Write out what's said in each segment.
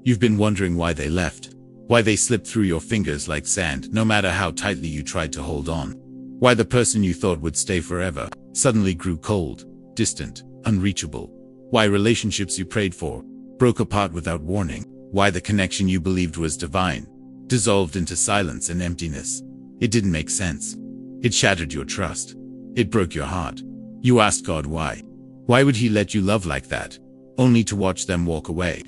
You've been wondering why they left. Why they slipped through your fingers like sand, no matter how tightly you tried to hold on. Why the person you thought would stay forever suddenly grew cold, distant, unreachable. Why relationships you prayed for broke apart without warning. Why the connection you believed was divine dissolved into silence and emptiness. It didn't make sense. It shattered your trust. It broke your heart. You asked God why. Why would he let you love like that, only to watch them walk away?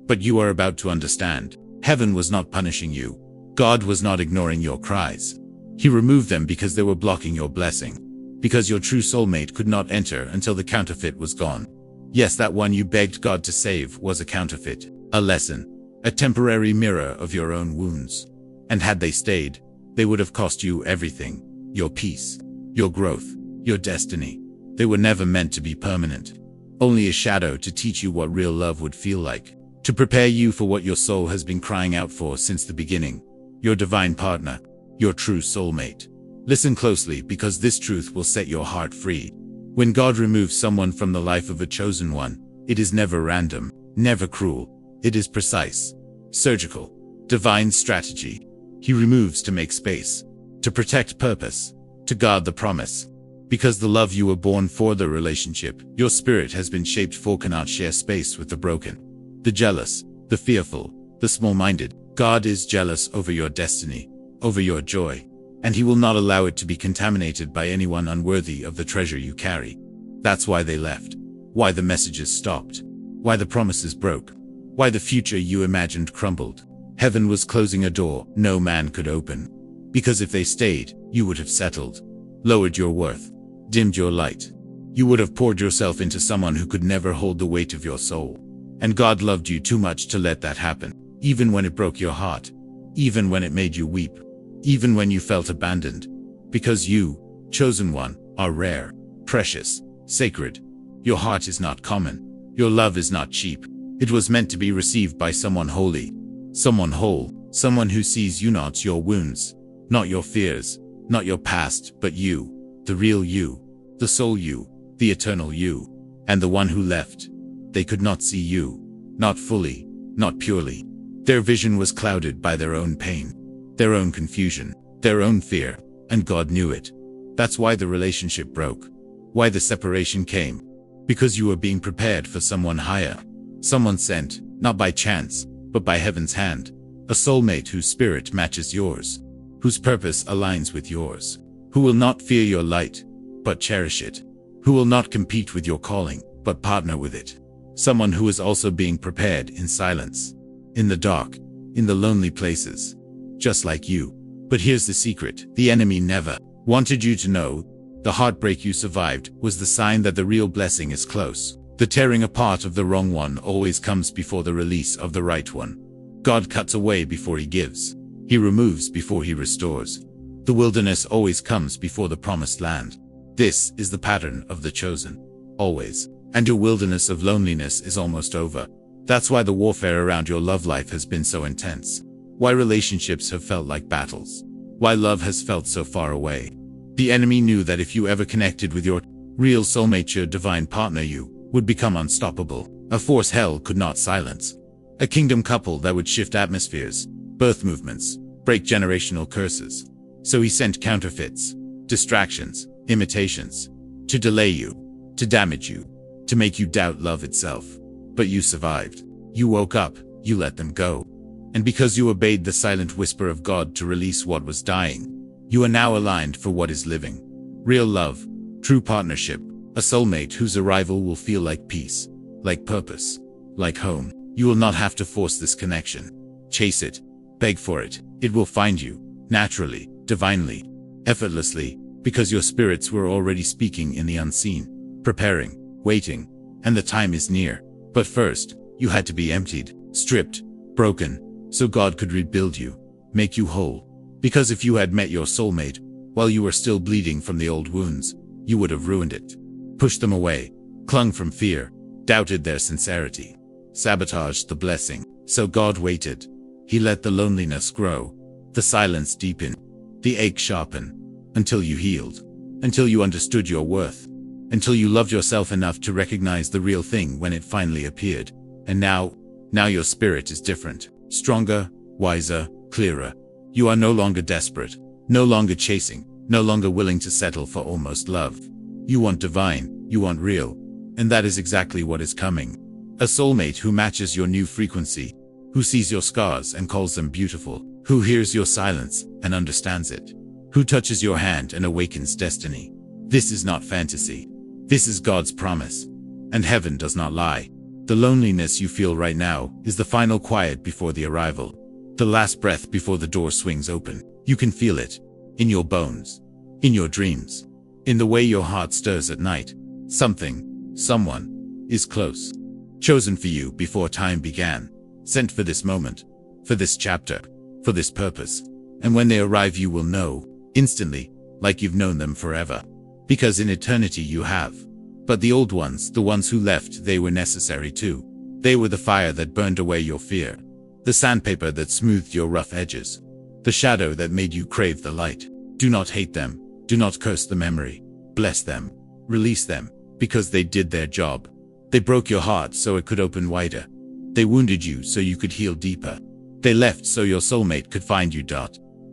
But you are about to understand. Heaven was not punishing you. God was not ignoring your cries. He removed them because they were blocking your blessing. Because your true soulmate could not enter until the counterfeit was gone. Yes, that one you begged God to save was a counterfeit, a lesson, a temporary mirror of your own wounds. And had they stayed, they would have cost you everything. Your peace, your growth, your destiny. They were never meant to be permanent. Only a shadow to teach you what real love would feel like. To prepare you for what your soul has been crying out for since the beginning. Your divine partner, your true soulmate. Listen closely, because this truth will set your heart free. When God removes someone from the life of a chosen one, it is never random, never cruel. It is precise, surgical, divine strategy. He removes to make space, to protect purpose, to guard the promise. Because the love you were born for, the relationship your spirit has been shaped for, cannot share space with the broken, the jealous, the fearful, the small-minded. God is jealous over your destiny, over your joy, and he will not allow it to be contaminated by anyone unworthy of the treasure you carry. That's why they left, why the messages stopped, why the promises broke, why the future you imagined crumbled. Heaven was closing a door no man could open. Because if they stayed, you would have settled, lowered your worth, dimmed your light. You would have poured yourself into someone who could never hold the weight of your soul. And God loved you too much to let that happen, even when it broke your heart, even when it made you weep, even when you felt abandoned. Because you, chosen one, are rare, precious, sacred. Your heart is not common. Your love is not cheap. It was meant to be received by someone holy, someone whole, someone who sees you, not your wounds, not your fears, not your past, but you, the real you, the soul you, the eternal you. And the one who left, they could not see you, not fully, not purely. Their vision was clouded by their own pain, their own confusion, their own fear, and God knew it. That's why the relationship broke, why the separation came. Because you were being prepared for someone higher, someone sent, not by chance, but by heaven's hand. A soulmate whose spirit matches yours, whose purpose aligns with yours, who will not fear your light, but cherish it, who will not compete with your calling, but partner with it. Someone who is also being prepared in silence, in the dark, in the lonely places, just like you. But here's the secret: the enemy never wanted you to know. The heartbreak you survived was the sign that the real blessing is close. The tearing apart of the wrong one always comes before the release of the right one. God cuts away before he gives. He removes before he restores. The wilderness always comes before the promised land. This is the pattern of the chosen. Always. And your wilderness of loneliness is almost over. That's why the warfare around your love life has been so intense. Why relationships have felt like battles. Why love has felt so far away. The enemy knew that if you ever connected with your real soulmate, your divine partner, you would become unstoppable. A force hell could not silence. A kingdom couple that would shift atmospheres, birth movements, break generational curses. So he sent counterfeits, distractions, imitations, to delay you, to damage you, to make you doubt love itself. But you survived. You woke up, you let them go. And because you obeyed the silent whisper of God to release what was dying, you are now aligned for what is living. Real love, true partnership, a soulmate whose arrival will feel like peace, like purpose, like home. You will not have to force this connection. Chase it, beg for it. It will find you, naturally, divinely, effortlessly, because your spirits were already speaking in the unseen, preparing, waiting, and the time is near. But first, you had to be emptied, stripped, broken, so God could rebuild you, make you whole. Because if you had met your soulmate while you were still bleeding from the old wounds, you would have ruined it. Pushed them away, clung from fear, doubted their sincerity, sabotaged the blessing. So God waited. He let the loneliness grow, the silence deepen, the ache sharpen, until you healed, until you understood your worth, until you loved yourself enough to recognize the real thing when it finally appeared. And now, Now your spirit is different, stronger, wiser, clearer. You are no longer desperate, no longer chasing, no longer willing to settle for almost love. You want divine, you want real. And that is exactly what is coming. A soulmate who matches your new frequency, who sees your scars and calls them beautiful, who hears your silence and understands it, who touches your hand and awakens destiny. This is not fantasy. This is God's promise. And heaven does not lie. The loneliness you feel right now is the final quiet before the arrival. The last breath before the door swings open. You can feel it. In your bones. In your dreams. In the way your heart stirs at night. Something, someone, is close. Chosen for you before time began. Sent for this moment. For this chapter. For this purpose. And when they arrive you will know, instantly, like you've known them forever. Because in eternity you have. But the old ones, the ones who left, they were necessary too. They were the fire that burned away your fear. The sandpaper that smoothed your rough edges. The shadow that made you crave the light. Do not hate them. Do not curse the memory. Bless them. Release them. Because they did their job. They broke your heart so it could open wider. They wounded you so you could heal deeper. They left so your soulmate could find you.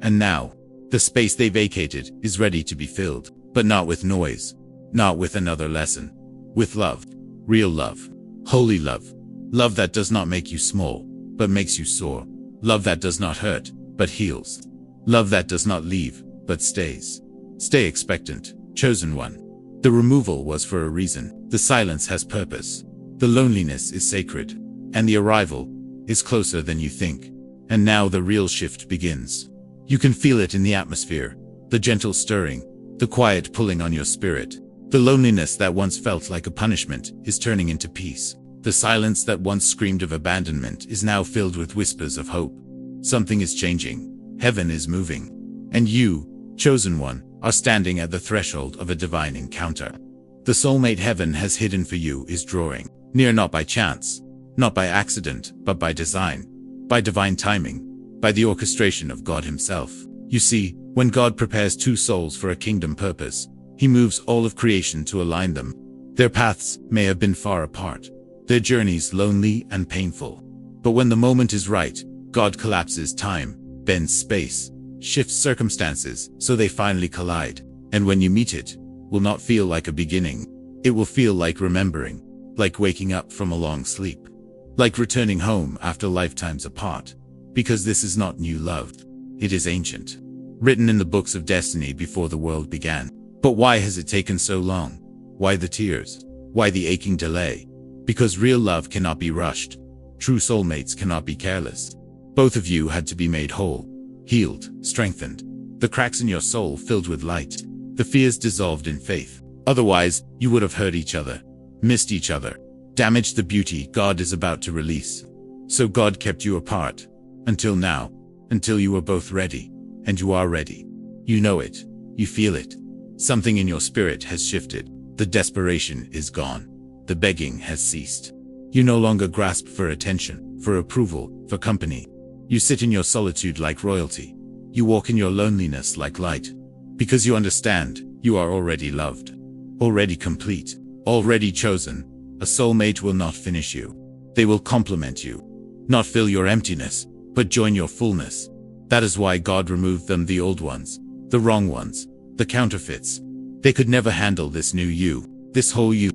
And now, the space they vacated is ready to be filled. But not with noise. Not with another lesson. With love. Real love. Holy love. Love that does not make you small, but makes you soar. Love that does not hurt, but heals. Love that does not leave, but stays. Stay expectant, chosen one. The removal was for a reason. The silence has purpose. The loneliness is sacred. And the arrival is closer than you think. And now the real shift begins. You can feel it in the atmosphere. The gentle stirring. The quiet pulling on your spirit. The loneliness that once felt like a punishment is turning into peace. The silence that once screamed of abandonment is now filled with whispers of hope. Something is changing. Heaven is moving. And you, chosen one, are standing at the threshold of a divine encounter. The soulmate heaven has hidden for you is drawing near, not by chance, not by accident, but by design, by divine timing, by the orchestration of God himself. You see, when God prepares two souls for a kingdom purpose, he moves all of creation to align them. Their paths may have been far apart, their journeys lonely and painful. But when the moment is right, God collapses time, bends space, shifts circumstances, so they finally collide. And when you meet, it will not feel like a beginning. It will feel like remembering, like waking up from a long sleep, like returning home after lifetimes apart. Because this is not new love. It is ancient, written in the books of destiny before the world began. But why has it taken so long? Why the tears? Why the aching delay? Because real love cannot be rushed. True soulmates cannot be careless. Both of you had to be made whole, healed, strengthened. The cracks in your soul filled with light. The fears dissolved in faith. Otherwise, you would have hurt each other, missed each other, damaged the beauty God is about to release. So God kept you apart. Until now. Until you were both ready. And you are ready. You know it. You feel it. Something in your spirit has shifted. The desperation is gone. The begging has ceased. You no longer grasp for attention, for approval, for company. You sit in your solitude like royalty. You walk in your loneliness like light. Because you understand, you are already loved. Already complete. Already chosen. A soulmate will not finish you. They will complement you. Not fill your emptiness, but join your fullness. That is why God removed them, the old ones, the wrong ones, the counterfeits. They could never handle this new you, this whole you.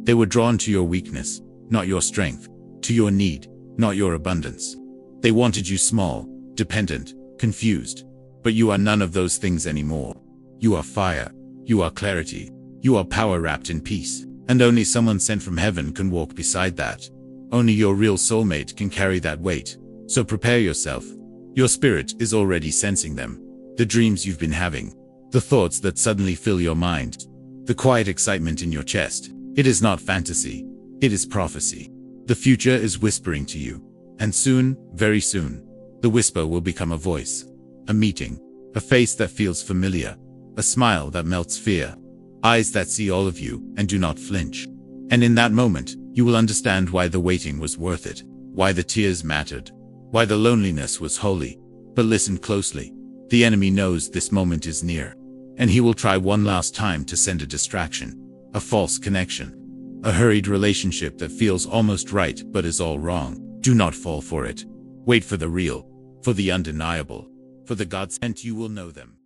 They were drawn to your weakness, not your strength, to your need, not your abundance. They wanted you small, dependent, confused. But you are none of those things anymore. You are fire. You are clarity. You are power wrapped in peace. And only someone sent from heaven can walk beside that. Only your real soulmate can carry that weight. So prepare yourself. Your spirit is already sensing them. The dreams you've been having. The thoughts that suddenly fill your mind. The quiet excitement in your chest. It is not fantasy. It is prophecy. The future is whispering to you. And soon, very soon, the whisper will become a voice. A meeting. A face that feels familiar. A smile that melts fear. Eyes that see all of you and do not flinch. And in that moment, you will understand why the waiting was worth it. Why the tears mattered. Why the loneliness was holy. But listen closely. The enemy knows this moment is near. And he will try one last time to send a distraction. A false connection. A hurried relationship that feels almost right but is all wrong. Do not fall for it. Wait for the real, for the undeniable, for the God sent. You will know them.